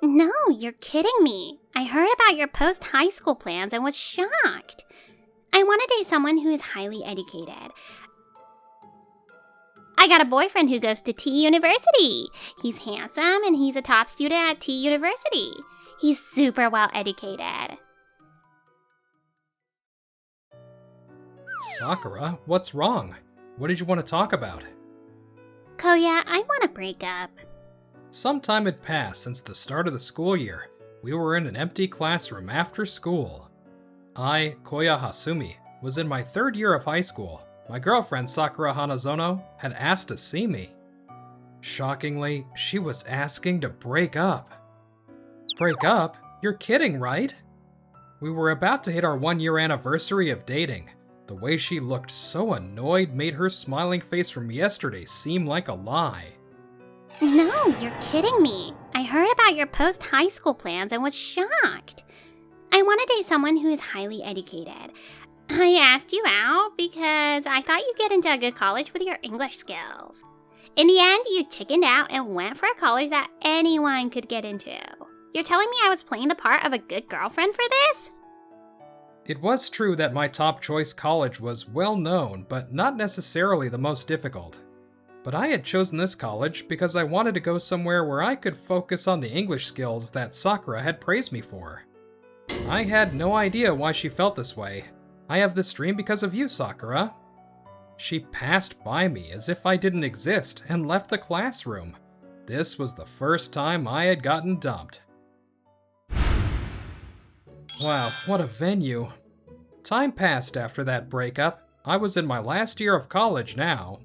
No, you're kidding me. I heard about your post-high school plans and was shocked. I want to date someone who is highly educated. I got a boyfriend who goes to T University. He's handsome and he's a top student at T University. He's super well educated. Sakura, what's wrong? What did you want to talk about? Koya, I want to break up. Some time had passed since the start of the school year. We were in an empty classroom after school. I, Koya Hasumi, was in my 3rd year of high school. My girlfriend Sakura Hanazono had asked to see me. Shockingly, she was asking to break up. Break up? You're kidding, right? We were about to hit our 1-year anniversary of dating. The way she looked so annoyed made her smiling face from yesterday seem like a lie. No, you're kidding me. I heard about your post-high school plans and was shocked. I want to date someone who is highly educated. I asked you out because I thought you'd get into a good college with your English skills. In the end, you chickened out and went for a college that anyone could get into. You're telling me I was playing the part of a good girlfriend for this? It was true that my top choice college was well known, but not necessarily the most difficult. But I had chosen this college because I wanted to go somewhere where I could focus on the English skills that Sakura had praised me for. I had no idea why she felt this way. I have this dream because of you, Sakura. She passed by me as if I didn't exist and left the classroom. This was the first time I had gotten dumped. Wow, what a venue. Time passed after that breakup. I was in my last year of college now.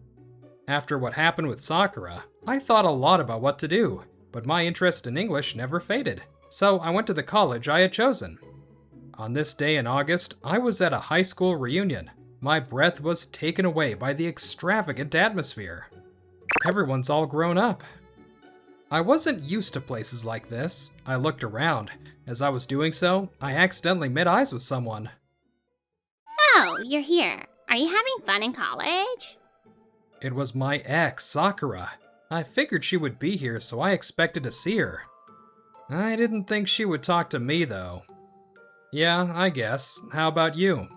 After what happened with Sakura, I thought a lot about what to do, but my interest in English never faded, so I went to the college I had chosen. On this day in August, I was at a high school reunion. My breath was taken away by the extravagant atmosphere. Everyone's all grown up. I wasn't used to places like this. I looked around. As I was doing so, I accidentally met eyes with someone. Oh, you're here. Are you having fun in college? It was my ex, Sakura. I figured she would be here, so I expected to see her. I didn't think she would talk to me, though. Yeah, I guess. How about you?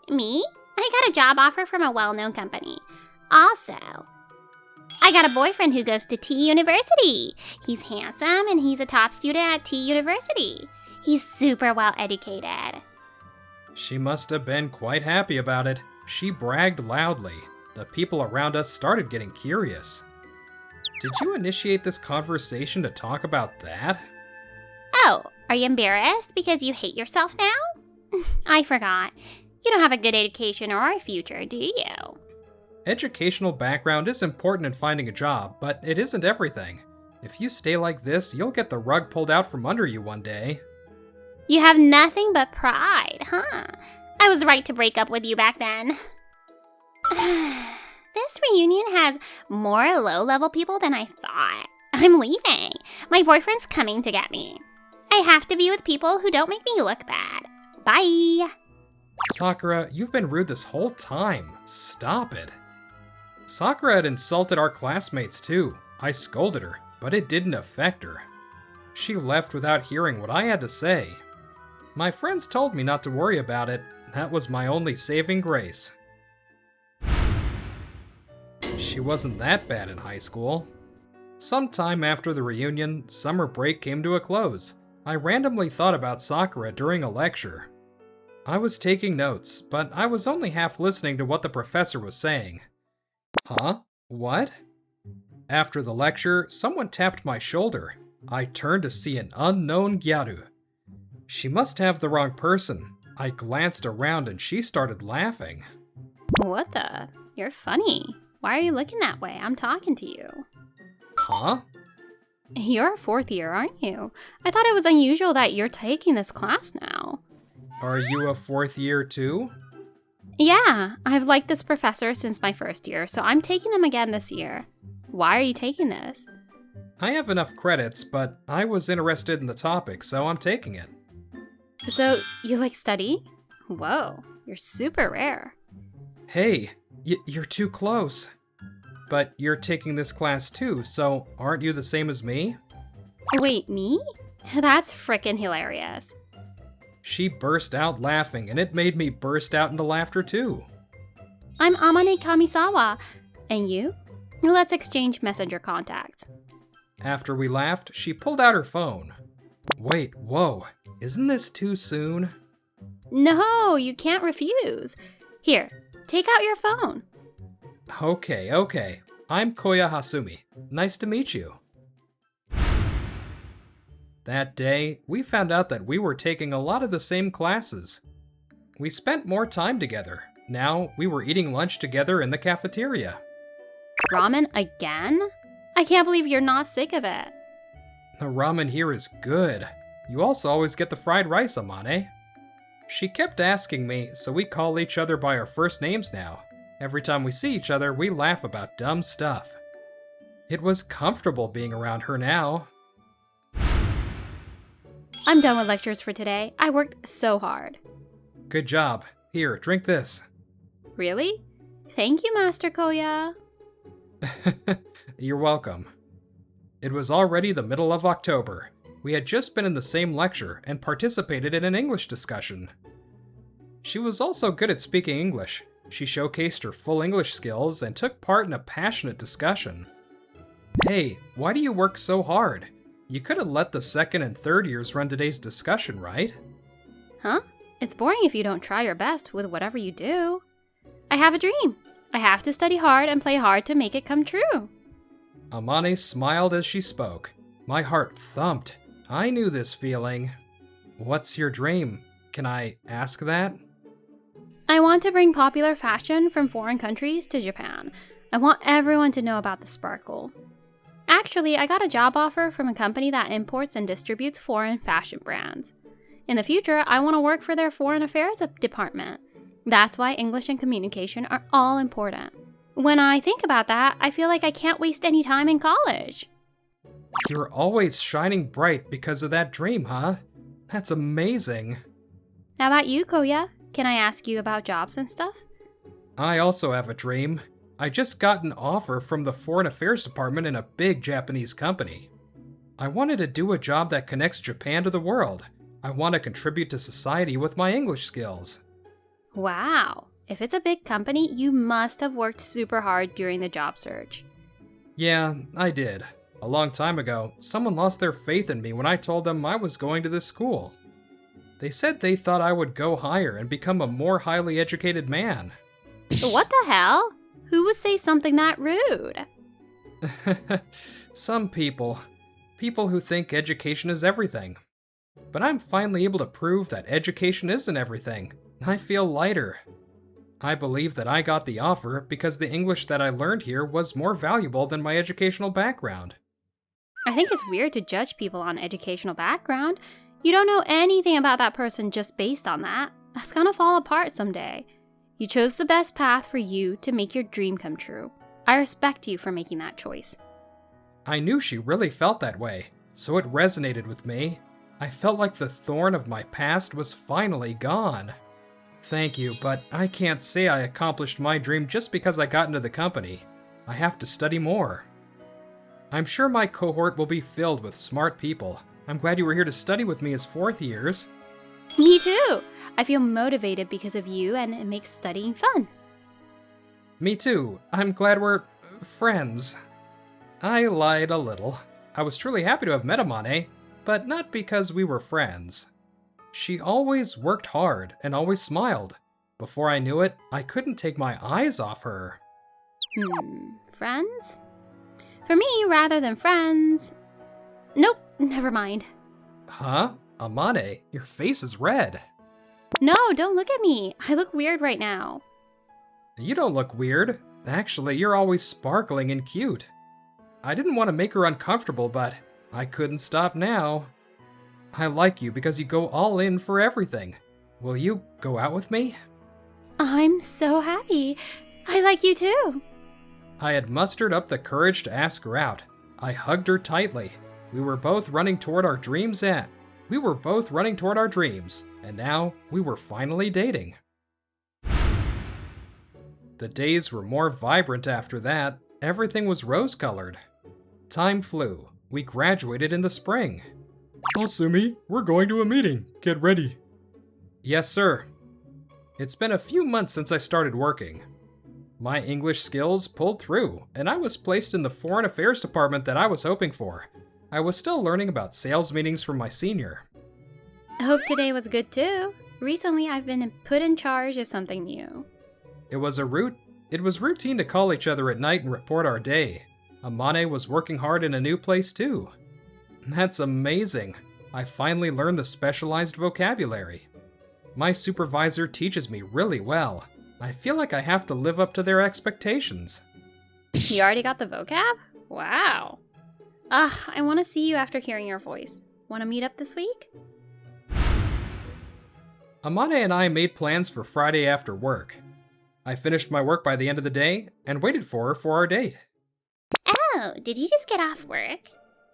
Me? I got a job offer from a well-known company. Also, I got a boyfriend who goes to T University. He's handsome and he's a top student at T University. He's super well educated. She must have been quite happy about it. She bragged loudly. The people around us started getting curious. Did you initiate this conversation to talk about that? Oh, are you embarrassed because you hate yourself now? I forgot. You don't have a good education or a future, do you? Educational background is important in finding a job, but it isn't everything. If you stay like this, you'll get the rug pulled out from under you one day. You have nothing but pride, huh? I was right to break up with you back then. This reunion has more low-level people than I thought. I'm leaving. My boyfriend's coming to get me. I have to be with people who don't make me look bad. Bye. Sakura, you've been rude this whole time. Stop it. Sakura had insulted our classmates too. I scolded her, but it didn't affect her. She left without hearing what I had to say. My friends told me not to worry about it. That was my only saving grace. She wasn't that bad in high school. Sometime after the reunion, summer break came to a close. I randomly thought about Sakura during a lecture. I was taking notes, but I was only half listening to what the professor was saying. Huh? What? After the lecture, someone tapped my shoulder. I turned to see an unknown gyaru. She must have the wrong person. I glanced around and she started laughing. What the? You're funny. Why are you looking that way? I'm talking to you. Huh? You're a 4th year, aren't you? I thought it was unusual that you're taking this class now. Are you a 4th year too? Yeah, I've liked this professor since my 1st year, so I'm taking them again this year. Why are you taking this? I have enough credits, but I was interested in the topic, so I'm taking it. So, you like study? Whoa, you're super rare. Hey, you're too close. But you're taking this class too, so aren't you the same as me? Wait, me? That's frickin' hilarious. She burst out laughing, and it made me burst out into laughter too. I'm Amane Kamisawa. And you? Let's exchange messenger contacts. After we laughed, she pulled out her phone. Wait, whoa, isn't this too soon? No, you can't refuse. Here, take out your phone. Okay. I'm Koya Hasumi. Nice to meet you. That day, we found out that we were taking a lot of the same classes. We spent more time together. Now, we were eating lunch together in the cafeteria. Ramen again? I can't believe you're not sick of it. The ramen here is good. You also always get the fried rice, Amane. She kept asking me, so we call each other by our first names now. Every time we see each other, we laugh about dumb stuff. It was comfortable being around her now. I'm done with lectures for today. I worked so hard. Good job. Here, drink this. Really? Thank you, Master Koya. You're welcome. It was already the middle of October. We had just been in the same lecture and participated in an English discussion. She was also good at speaking English. She showcased her full English skills and took part in a passionate discussion. Hey, why do you work so hard? You could have let the second and third years run today's discussion, right? Huh? It's boring if you don't try your best with whatever you do. I have a dream. I have to study hard and play hard to make it come true. Amane smiled as she spoke. My heart thumped. I knew this feeling. What's your dream? Can I ask that? I want to bring popular fashion from foreign countries to Japan. I want everyone to know about the sparkle. Actually, I got a job offer from a company that imports and distributes foreign fashion brands. In the future, I want to work for their foreign affairs department. That's why English and communication are all important. When I think about that, I feel like I can't waste any time in college. You're always shining bright because of that dream, huh? That's amazing. How about you, Koya? Can I ask you about jobs and stuff? I also have a dream. I just got an offer from the Foreign Affairs Department in a big Japanese company. I wanted to do a job that connects Japan to the world. I want to contribute to society with my English skills. Wow. If it's a big company, you must have worked super hard during the job search. Yeah, I did. A long time ago, someone lost their faith in me when I told them I was going to this school. They said they thought I would go higher and become a more highly educated man. What the hell? Who would say something that rude? Some people. People who think education is everything. But I'm finally able to prove that education isn't everything. I feel lighter. I believe that I got the offer because the English that I learned here was more valuable than my educational background. I think it's weird to judge people on educational background. You don't know anything about that person just based on that. That's gonna fall apart someday. You chose the best path for you to make your dream come true. I respect you for making that choice. I knew she really felt that way, so it resonated with me. I felt like the thorn of my past was finally gone. Thank you, but I can't say I accomplished my dream just because I got into the company. I have to study more. I'm sure my cohort will be filled with smart people. I'm glad you were here to study with me as fourth years. Me too! I feel motivated because of you and it makes studying fun. Me too. I'm glad we're friends. I lied a little. I was truly happy to have met Amane, but not because we were friends. She always worked hard and always smiled. Before I knew it, I couldn't take my eyes off her. Friends? For me, rather than friends... Nope, never mind. Huh? Amane, your face is red. No, don't look at me. I look weird right now. You don't look weird. Actually, you're always sparkling and cute. I didn't want to make her uncomfortable, but I couldn't stop now. I like you because you go all in for everything. Will you go out with me? I'm so happy. I like you too. I had mustered up the courage to ask her out. I hugged her tightly. We were both running toward our dreams and now we were finally dating. The days were more vibrant after that. Everything was rose-colored. Time flew. We graduated in the spring. Well, Sumi, we're going to a meeting. Get ready. Yes, sir. It's been a few months since I started working. My English skills pulled through, and I was placed in the foreign affairs department that I was hoping for. I was still learning about sales meetings from my senior. I hope today was good too. Recently, I've been put in charge of something new. It was routine to call each other at night and report our day. Amane was working hard in a new place too. That's amazing. I finally learned the specialized vocabulary. My supervisor teaches me really well. I feel like I have to live up to their expectations. You already got the vocab? Wow. I want to see you after hearing your voice. Want to meet up this week? Amane and I made plans for Friday after work. I finished my work by the end of the day and waited for her for our date. Oh, did you just get off work?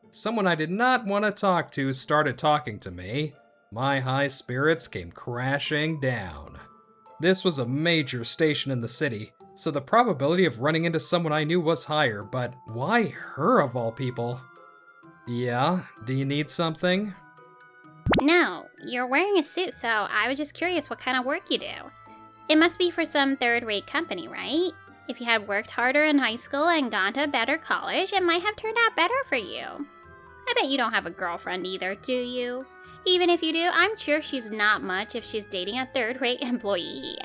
Someone I did not want to talk to started talking to me. My high spirits came crashing down. This was a major station in the city, so the probability of running into someone I knew was higher, but why her of all people? Yeah, do you need something? No, you're wearing a suit, so I was just curious what kind of work you do. It must be for some third-rate company, right? If you had worked harder in high school and gone to a better college, it might have turned out better for you. I bet you don't have a girlfriend either, do you? Even if you do, I'm sure she's not much if she's dating a third-rate employee.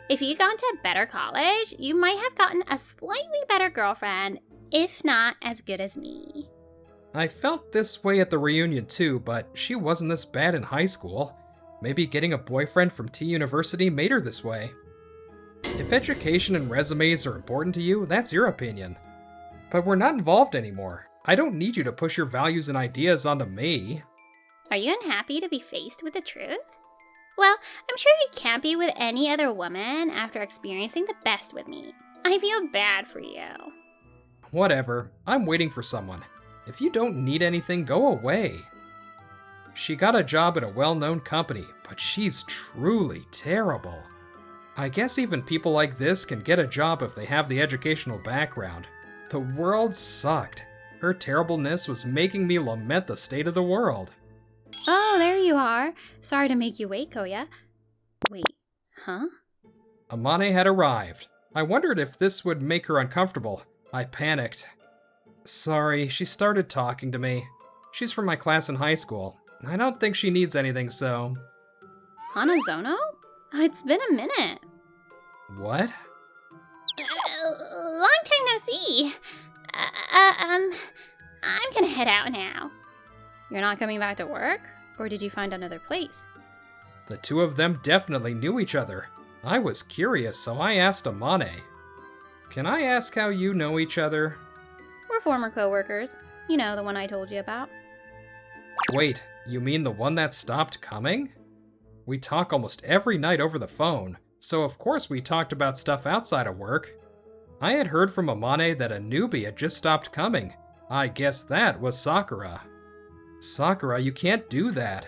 If you'd gone to a better college, you might have gotten a slightly better girlfriend, if not as good as me. I felt this way at the reunion too, but she wasn't this bad in high school. Maybe getting a boyfriend from T University made her this way. If education and resumes are important to you, that's your opinion. But we're not involved anymore. I don't need you to push your values and ideas onto me. Are you unhappy to be faced with the truth? Well, I'm sure you can't be with any other woman after experiencing the best with me. I feel bad for you. Whatever, I'm waiting for someone. If you don't need anything, go away. She got a job at a well-known company, but she's truly terrible. I guess even people like this can get a job if they have the educational background. The world sucked. Her terribleness was making me lament the state of the world. Oh, there you are. Sorry to make you wait, Koya. Wait, huh? Amane had arrived. I wondered if this would make her uncomfortable. I panicked. Sorry, she started talking to me. She's from my class in high school. I don't think she needs anything, so... Hanazono? It's been a minute. What? Long time no see. I'm gonna head out now. You're not coming back to work? Or did you find another place? The two of them definitely knew each other. I was curious, so I asked Amane. Can I ask how you know each other? We're former co-workers. You know, the one I told you about. Wait, you mean the one that stopped coming? We talk almost every night over the phone, so of course we talked about stuff outside of work. I had heard from Amane that a newbie had just stopped coming. I guess that was Sakura. Sakura, you can't do that.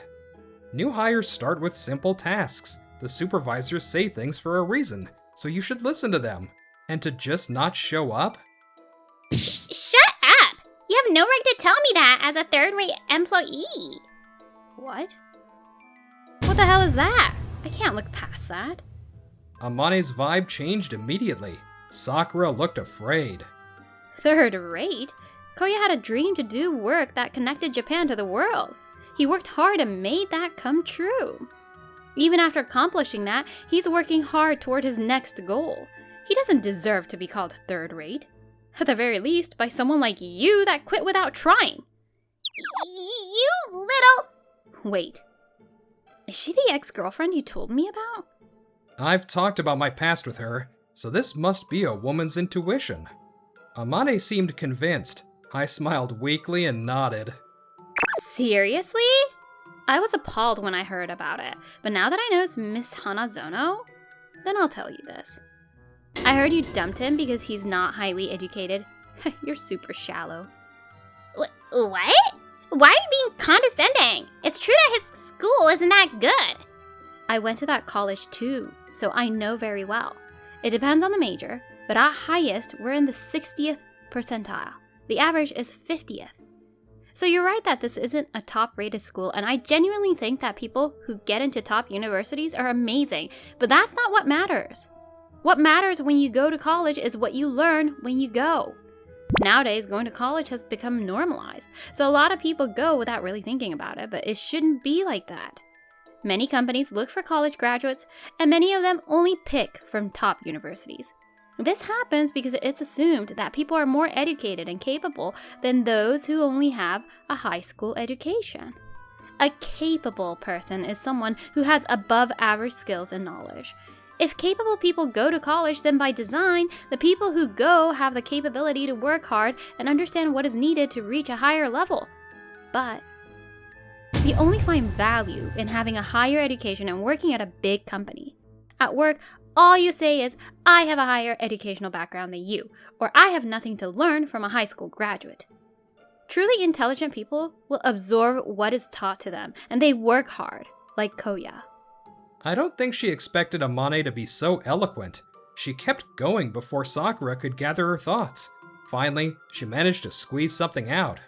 New hires start with simple tasks. The supervisors say things for a reason, so you should listen to them. And to just not show up? Shut up! You have no right to tell me that as a third-rate employee. What? What the hell is that? I can't look past that. Amane's vibe changed immediately. Sakura looked afraid. Third-rate? Koya had a dream to do work that connected Japan to the world. He worked hard and made that come true. Even after accomplishing that, he's working hard toward his next goal. He doesn't deserve to be called third-rate. At the very least, by someone like you that quit without trying. You little... Wait. Is she the ex-girlfriend you told me about? I've talked about my past with her, so this must be a woman's intuition. Amane seemed convinced. I smiled weakly and nodded. Seriously? I was appalled when I heard about it, but now that I know it's Miss Hanazono, then I'll tell you this. I heard you dumped him because he's not highly educated. You're super shallow. What? Why are you being condescending? It's true that his school isn't that good. I went to that college too, so I know very well. It depends on the major, but at highest, we're in the 60th percentile. The average is 50th. So you're right that this isn't a top-rated school, and I genuinely think that people who get into top universities are amazing, but that's not what matters. What matters when you go to college is what you learn when you go. Nowadays, going to college has become normalized, so a lot of people go without really thinking about it, but it shouldn't be like that. Many companies look for college graduates, and many of them only pick from top universities. This happens because it's assumed that people are more educated and capable than those who only have a high school education. A capable person is someone who has above average skills and knowledge. If capable people go to college, then by design, the people who go have the capability to work hard and understand what is needed to reach a higher level. But you only find value in having a higher education and working at a big company. At work, all you say is, I have a higher educational background than you, or I have nothing to learn from a high school graduate. Truly intelligent people will absorb what is taught to them, and they work hard, like Koya. I don't think she expected Amane to be so eloquent. She kept going before Sakura could gather her thoughts. Finally, she managed to squeeze something out.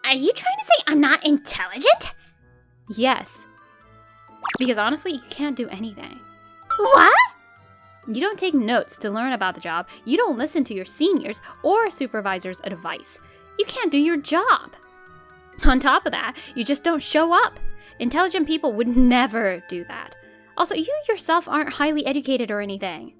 Are you trying to say I'm not intelligent? Yes. Because honestly, you can't do anything. What? You don't take notes to learn about the job. You don't listen to your seniors or supervisor's advice. You can't do your job. On top of that, you just don't show up. Intelligent people would never do that. Also, you yourself aren't highly educated or anything.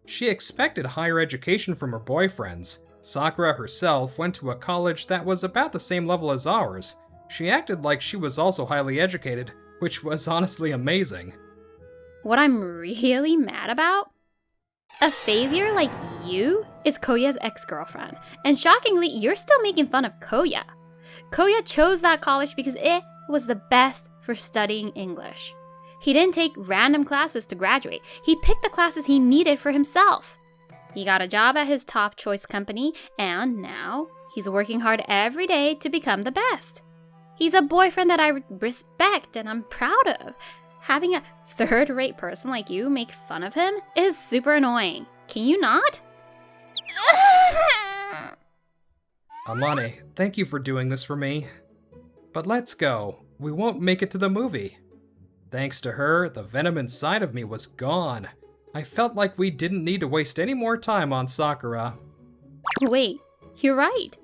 She expected higher education from her boyfriends. Sakura herself went to a college that was about the same level as ours. She acted like she was also highly educated, which was honestly amazing. What I'm really mad about? A failure like you is Koya's ex-girlfriend, and shockingly, you're still making fun of Koya. Koya chose that college because it was the best for studying English. He didn't take random classes to graduate. He picked the classes he needed for himself. He got a job at his top choice company, and now he's working hard every day to become the best. He's a boyfriend that I respect and I'm proud of. Having a third-rate person like you make fun of him is super annoying. Can you not? Amane, thank you for doing this for me. But let's go. We won't make it to the movie. Thanks to her, the venom inside of me was gone. I felt like we didn't need to waste any more time on Sakura. Wait, you're right.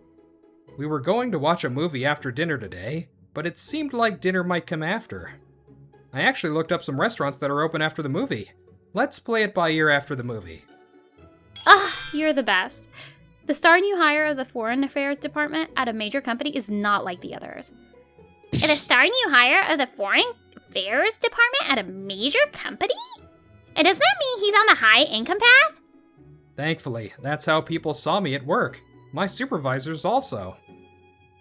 We were going to watch a movie after dinner today, but it seemed like dinner might come after. I actually looked up some restaurants that are open after the movie. Let's play it by ear after the movie. You're the best. The star new hire of the Foreign Affairs Department at a major company is not like the others. And the star new hire of the Foreign Affairs Department at a major company? And does that mean he's on the high income path? Thankfully, that's how people saw me at work. My supervisors also.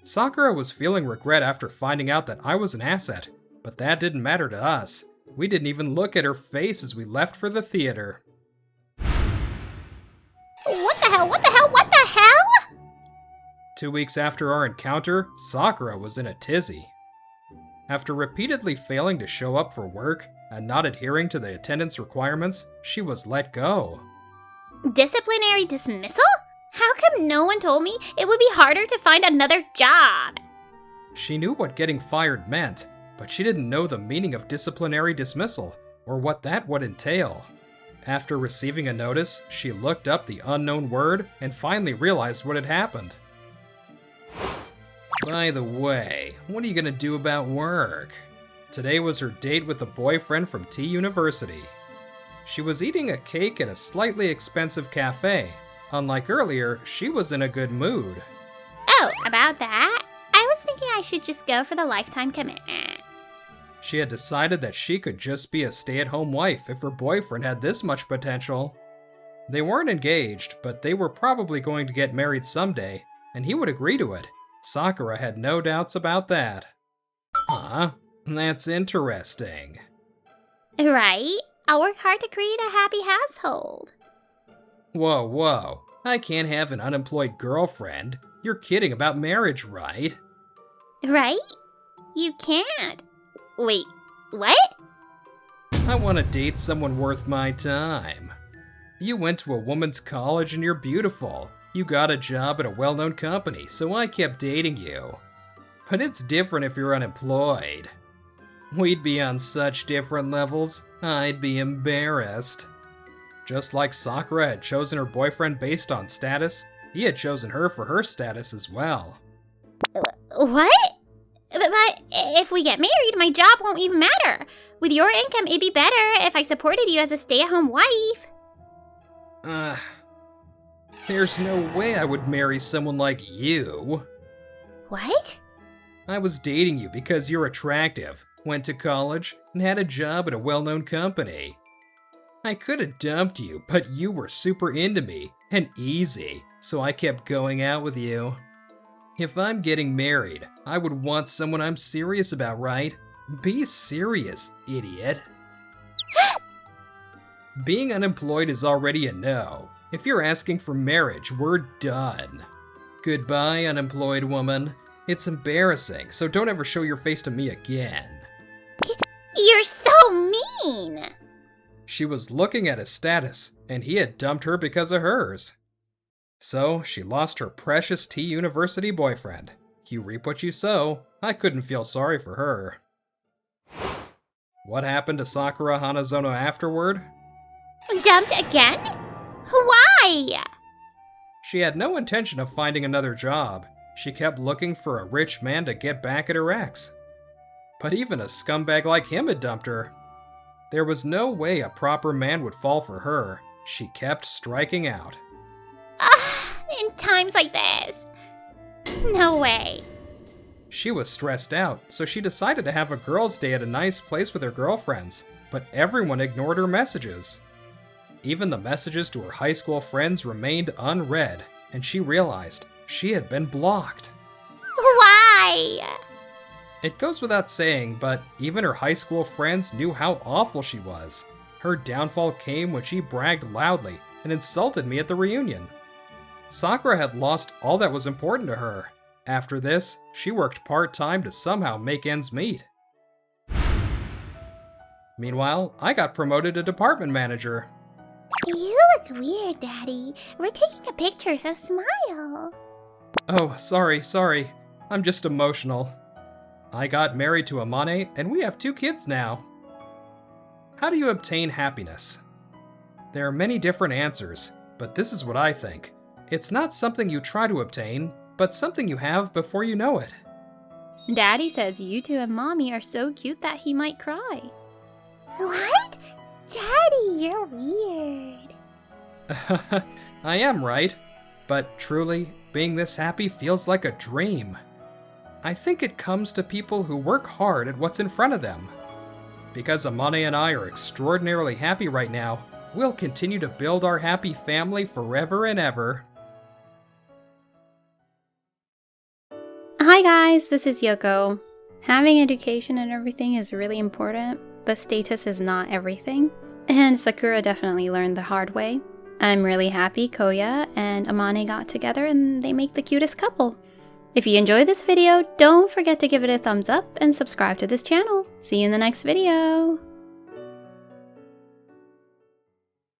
Sakura was feeling regret after finding out that I was an asset, but that didn't matter to us. We didn't even look at her face as we left for the theater. What the hell? What the hell? What the hell? 2 weeks after our encounter, Sakura was in a tizzy. After repeatedly failing to show up for work and not adhering to the attendance requirements, she was let go. Disciplinary dismissal? How come no one told me it would be harder to find another job? She knew what getting fired meant, but she didn't know the meaning of disciplinary dismissal, or what that would entail. After receiving a notice, she looked up the unknown word and finally realized what had happened. By the way, what are you gonna do about work? Today was her date with a boyfriend from T University. She was eating a cake at a slightly expensive cafe. Unlike earlier, she was in a good mood. Oh, about that? I was thinking I should just go for the lifetime commitment. She had decided that she could just be a stay-at-home wife if her boyfriend had this much potential. They weren't engaged, but they were probably going to get married someday, and he would agree to it. Sakura had no doubts about that. Huh? That's interesting. Right? I'll work hard to create a happy household. Whoa. I can't have an unemployed girlfriend. You're kidding about marriage, right? Right? You can't. Wait, what? I want to date someone worth my time. You went to a woman's college and you're beautiful. You got a job at a well-known company, so I kept dating you. But it's different if you're unemployed. We'd be on such different levels, I'd be embarrassed. Just like Sakura had chosen her boyfriend based on status, he had chosen her for her status as well. What? But if we get married, my job won't even matter. With your income, it'd be better if I supported you as a stay-at-home wife. There's no way I would marry someone like you. What? I was dating you because you're attractive, went to college, and had a job at a well-known company. I could have dumped you, but you were super into me, and easy, so I kept going out with you. If I'm getting married, I would want someone I'm serious about, right? Be serious, idiot. Being unemployed is already a no. If you're asking for marriage, we're done. Goodbye, unemployed woman. It's embarrassing, so don't ever show your face to me again. You're so mean! She was looking at his status, and he had dumped her because of hers. So, she lost her precious T-University boyfriend. You reap what you sow. I couldn't feel sorry for her. What happened to Sakura Hanazono afterward? Dumped again? Why? She had no intention of finding another job. She kept looking for a rich man to get back at her ex. But even a scumbag like him had dumped her. There was no way a proper man would fall for her. She kept striking out. In times like this. No way. She was stressed out, so she decided to have a girls' day at a nice place with her girlfriends, but everyone ignored her messages. Even the messages to her high school friends remained unread, and she realized she had been blocked. Why? It goes without saying, but even her high school friends knew how awful she was. Her downfall came when she bragged loudly and insulted me at the reunion. Sakura had lost all that was important to her. After this, she worked part-time to somehow make ends meet. Meanwhile, I got promoted to department manager. You look weird, Daddy. We're taking a picture, so smile. Oh, sorry. I'm just emotional. I got married to Amane, and we have 2 kids now. How do you obtain happiness? There are many different answers, but this is what I think. It's not something you try to obtain, but something you have before you know it. Daddy says you two and Mommy are so cute that he might cry. What? Daddy, you're weird. I am right, but truly, being this happy feels like a dream. I think it comes to people who work hard at what's in front of them. Because Amane and I are extraordinarily happy right now, we'll continue to build our happy family forever and ever. Hi guys, this is Yoko. Having education and everything is really important, but status is not everything. And Sakura definitely learned the hard way. I'm really happy Koya and Amane got together and they make the cutest couple. If you enjoyed this video, don't forget to give it a thumbs up and subscribe to this channel. See you in the next video!